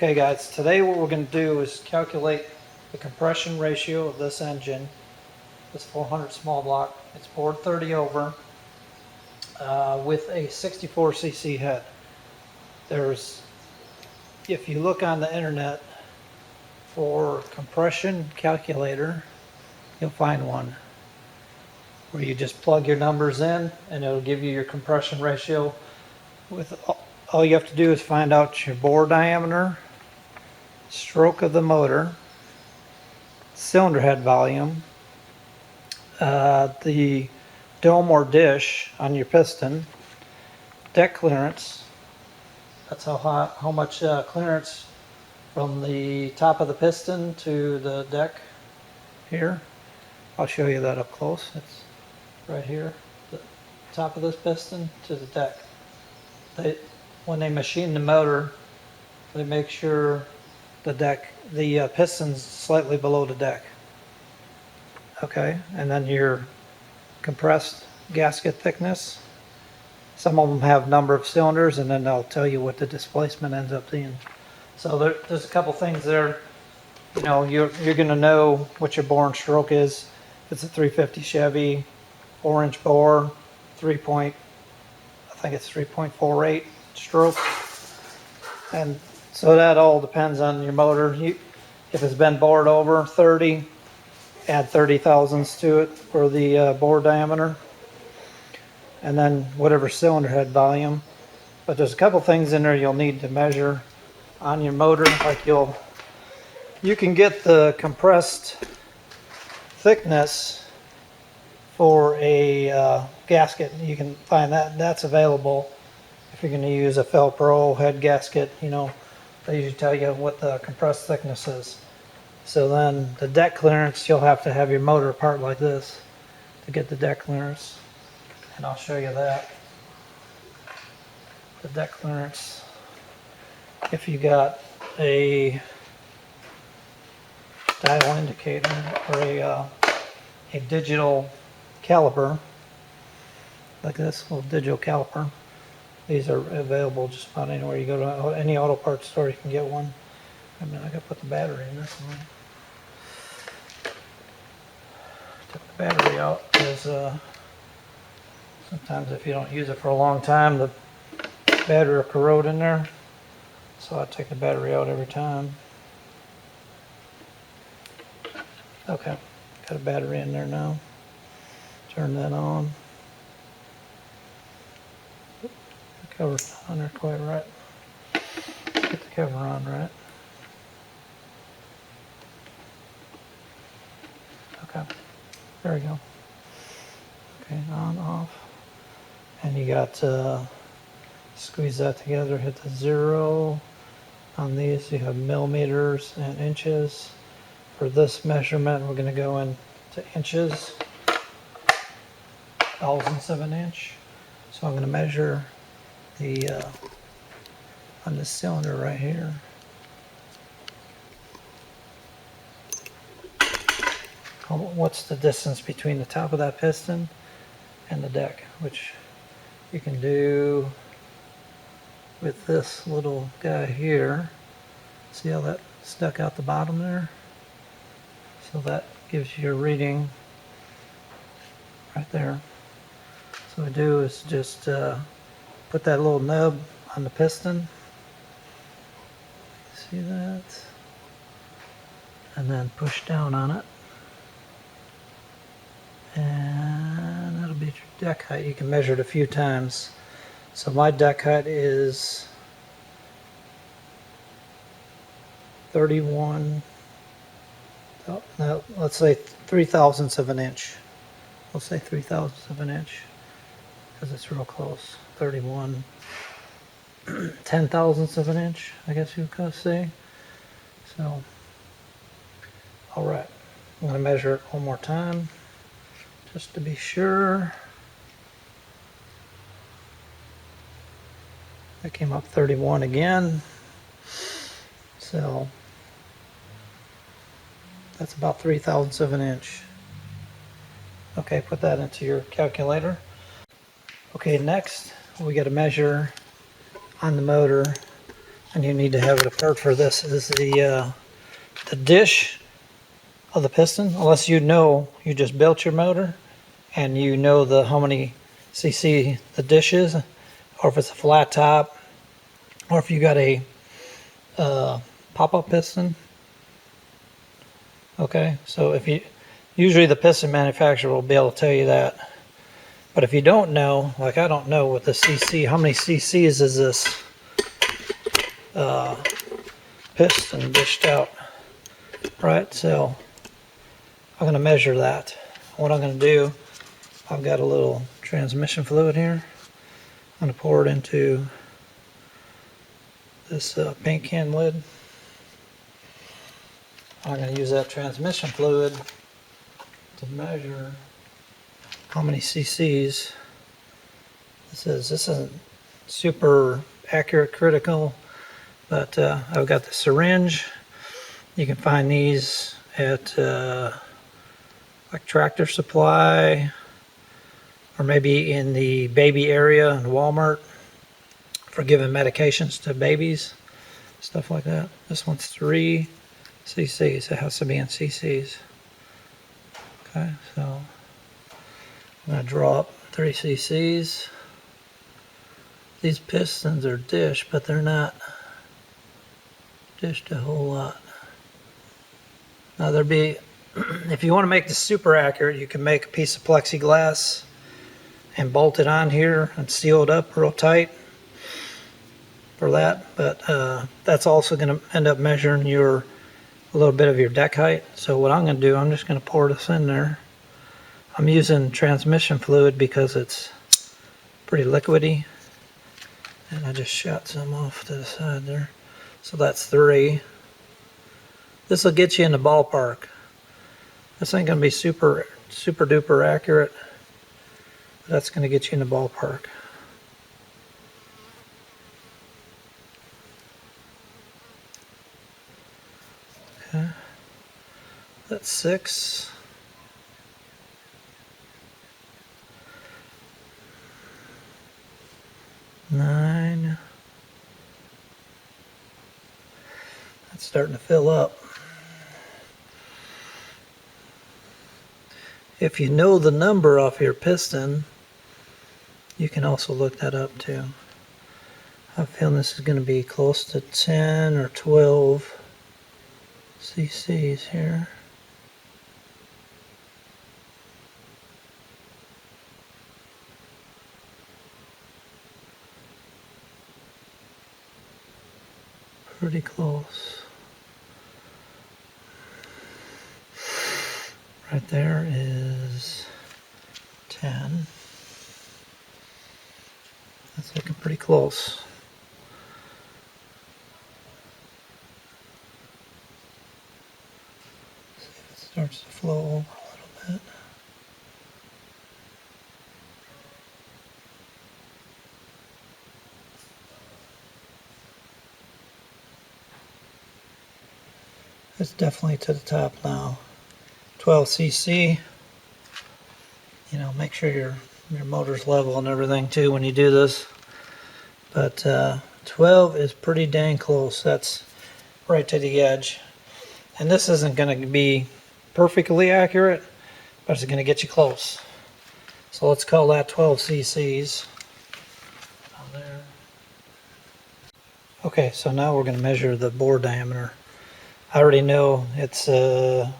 Okay guys, today what we're going to do is calculate the compression ratio of this engine, this 400 small block. It's bored 30 over with a 64cc head. If you look on the internet for compression calculator, you'll find one where you just plug your numbers in and it'll give you your compression ratio. All you have to do is find out your bore diameter, stroke of the motor, cylinder head volume, the dome or dish on your piston, deck clearance. That's how much clearance from the top of the piston to the deck here. I'll show you that up close. It's right here, the top of this piston to the deck. When they machine the motor, they make sure the piston's slightly below the deck. Okay, and then your compressed gasket thickness. Some of them have number of cylinders, and then they'll tell you what the displacement ends up being. So there's a couple things there. You know, you're going to know what your bore and stroke is. If it's a 350 Chevy, 4-inch bore, I think it's 3.48 stroke. And so that all depends on your motor. If it's been bored over 30, add 30 thousandths to it for the bore diameter. And then whatever cylinder head volume. But there's a couple things in there you'll need to measure on your motor. Like you can get the compressed thickness for a gasket. You can find that's available if you're going to use a Fel-Pro head gasket. You know, they usually tell you what the compressed thickness is. So then the deck clearance, you'll have to have your motor apart like this to get the deck clearance. And I'll show you that. The deck clearance, if you got a dial indicator or a digital caliper, like this little digital caliper. These are available just about anywhere. You go to any auto parts store, you can get one. I mean, I gotta put the battery in this one. Took the battery out because sometimes if you don't use it for a long time, the battery will corrode in there. So I take the battery out every time. Okay, got a battery in there now. Turn that on. The cover's not on there quite right. Get the cover on right. Okay, there we go. Okay, on, off. And you got squeeze that together, hit the 0. On these you have millimeters and inches. For this measurement we're going to go into inches, thousandths of an inch. So I'm going to measure the on this cylinder right here. What's the distance between the top of that piston and the deck, which you can do with this little guy here. See how that stuck out the bottom there? So that gives you your reading right there. So what we do is just put that little nub on the piston. See that? And then push down on it. And that'll be your deck height. You can measure it a few times. So my deck height is 31. Now let's say 3 thousandths of an inch. We'll say 3 thousandths of an inch because it's real close. 31. 10 thousandths of an inch, I guess you could say. So, all right. I'm going to measure it one more time just to be sure. That came up 31 again. So that's about 3 thousandths of an inch. Okay, put that into your calculator. Okay, next we got to measure on the motor and you need to have it apart for this, is the dish of the piston. Unless you know, you just built your motor and you know how many cc the dish is, or if it's a flat top, or if you got a pop-up piston. Okay, so if you, usually the piston manufacturer will be able to tell you that. But if you don't know, like I don't know what the cc, how many cc's is this piston dished out, right? So I'm going to measure that. What I'm going to do, I've got a little transmission fluid here. I'm going to pour it into this paint can lid. I'm going to use that transmission fluid to measure how many cc's this is. This isn't super accurate, critical, but I've got the syringe. You can find these at like Tractor Supply, or maybe in the baby area in Walmart for giving medications to babies, stuff like that. This one's 3 cc's. It has to be in cc's. Okay, so I'm going to draw up 3 cc's. These pistons are dish, but they're not dished a whole lot. Now there'd be, if you want to make this super accurate, you can make a piece of plexiglass and bolt it on here and seal it up real tight for that. But that's also going to end up measuring a little bit of your deck height. So what I'm going to do, I'm just going to pour this in there. I'm using transmission fluid because it's pretty liquidy. And I just shot some off to the side there. So that's 3. This will get you in the ballpark. This ain't going to be super duper accurate. But that's going to get you in the ballpark. Okay. That's 6. Nine. That's starting to fill up. If you know the number off your piston, you can also look that up too. I feel this is going to be close to 10 or 12 cc's here. Pretty close. Right there is 10. That's looking pretty close. See if it starts to flow over a little bit. It's definitely to the top now. 12 cc. You know, make sure your motor's level and everything too when you do this. But 12 is pretty dang close. That's right to the edge. And this isn't going to be perfectly accurate, but it's going to get you close. So let's call that 12 cc's. There. Okay, so now we're going to measure the bore diameter. I already know it's, I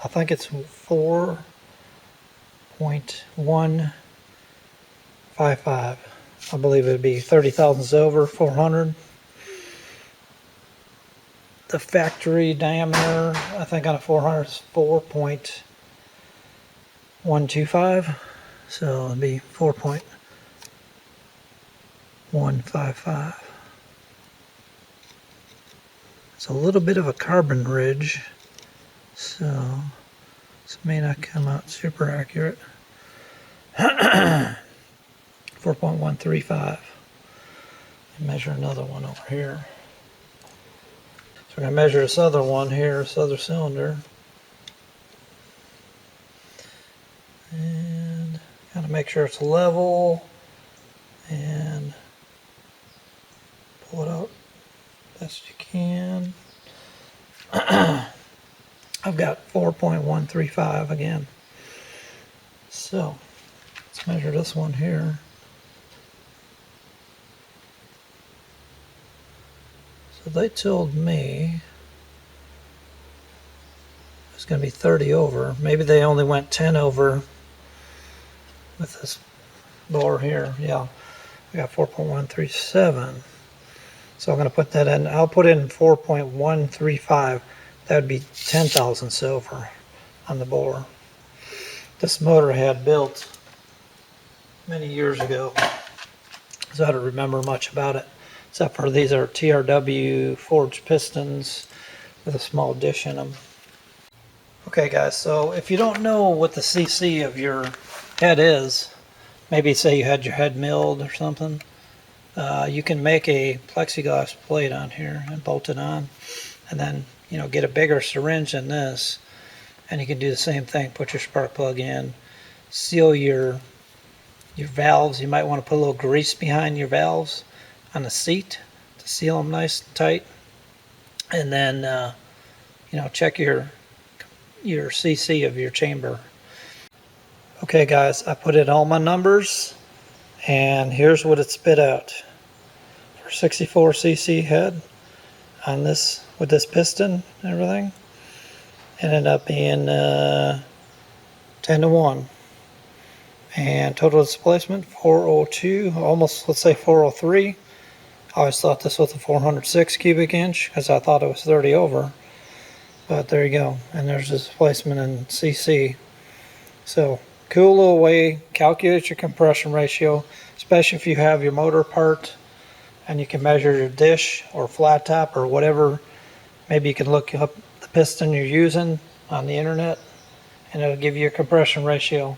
think it's 4.155. I believe it would be 30 thousandths over 400. The factory diameter, I think on a 400 is 4.125. So it'd be 4.155. It's a little bit of a carbon ridge, so this may not come out super accurate. 4.135. Measure another one over here. So we're going to measure this other one here, this other cylinder. And kind of make sure it's level and pull it out and I've got 4.135 again. So let's measure this one here. So they told me it's going to be 30 over. Maybe they only went 10 over with this blower here. Yeah, I got 4.137. So I'm going to put that in. I'll put in 4.135. That would be 10,000 silver on the blower. This motor I had built many years ago, so I don't remember much about it, except for these are TRW forged pistons with a small dish in them. Okay guys, so if you don't know what the CC of your head is, maybe say you had your head milled or something, you can make a plexiglass plate on here and bolt it on, and then get a bigger syringe than this, and you can do the same thing. Put your spark plug in, seal your valves. You might want to put a little grease behind your valves on the seat to seal them nice and tight, and then check your CC of your chamber. Okay guys, I put in all my numbers, and here's what it spit out. For 64 cc head on this, with this piston and everything, it ended up being 10 to 1. And total displacement 402, almost, let's say 403. I always thought this was a 406 cubic inch because I thought it was 30 over. But there you go, and there's the displacement in cc. So cool little way, calculate your compression ratio, especially if you have your motor part and you can measure your dish or flat top or whatever. Maybe you can look up the piston you're using on the internet and it'll give you a compression ratio.